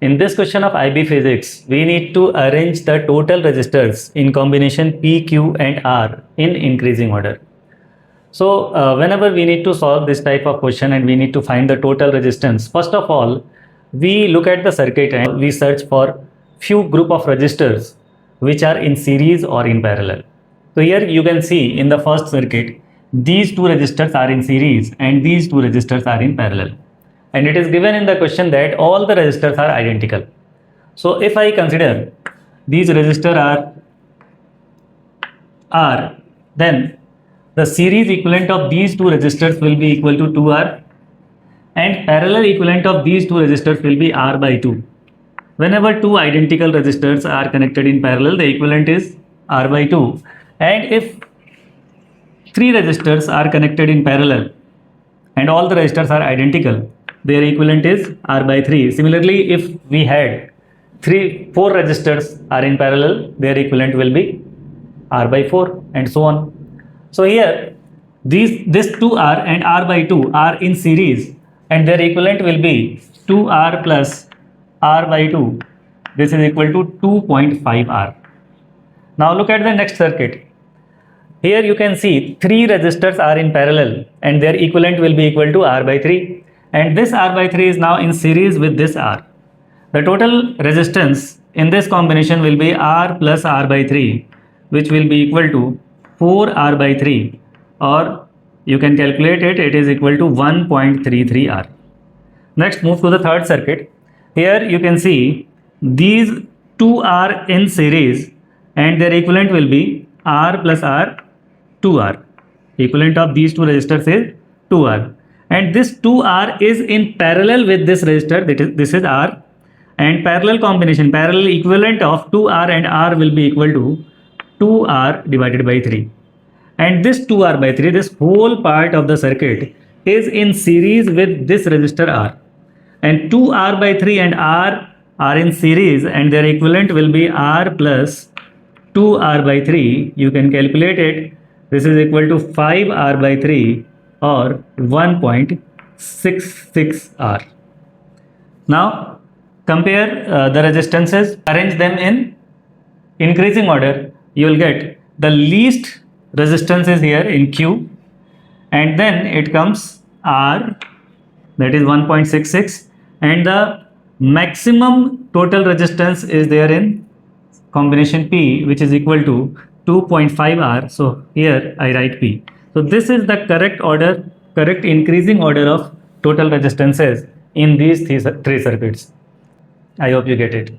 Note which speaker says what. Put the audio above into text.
Speaker 1: In this question of IB physics, we need to arrange the total resistors in combination P, Q and R in increasing order. So whenever we need to solve this type of question and we need to find the total resistance, first of all, we look at the circuit and we search for few group of resistors which are in series or in parallel. So here you can see in the first circuit, these two resistors are in series and these two resistors are in parallel. And it is given in the question that all the resistors are identical. So if I consider these resistors are R, then the series equivalent of these two resistors will be equal to 2R and parallel equivalent of these two resistors will be R by 2. Whenever two identical resistors are connected in parallel, the equivalent is R by 2. And if three resistors are connected in parallel and all the resistors are identical, their equivalent is R by 3. Similarly, if we had 4 resistors are in parallel, their equivalent will be R by 4 and so on. So here this 2R and R by 2 are in series and their equivalent will be 2R plus R by 2. This is equal to 2.5R. Now look at the next circuit. Here you can see 3 resistors are in parallel and their equivalent will be equal to R by 3. And this R by 3 is now in series with this R. The total resistance in this combination will be R plus R by 3, which will be equal to 4R by 3, or you can calculate it, it is equal to 1.33R. Next, move to the third circuit. Here you can see these two are in series and their equivalent will be R plus R, 2R. Equivalent of these two resistors is 2R. And this 2R is in parallel with this resistor, this is R, and parallel combination, parallel equivalent of 2R and R will be equal to 2R divided by 3. And this 2R by 3, this whole part of the circuit is in series with this resistor R. And 2R by 3 and R are in series and their equivalent will be R plus 2R by 3. You can calculate it. This is equal to 5R by 3 or 1.66R. Now compare the resistances, arrange them in increasing order. You will get the least resistance is here in Q and then it comes R, that is 1.66, and the maximum total resistance is there in combination P, which is equal to 2.5R. So here I write P. So this is the correct order, correct increasing order of total resistances in these three circuits. I hope you get it.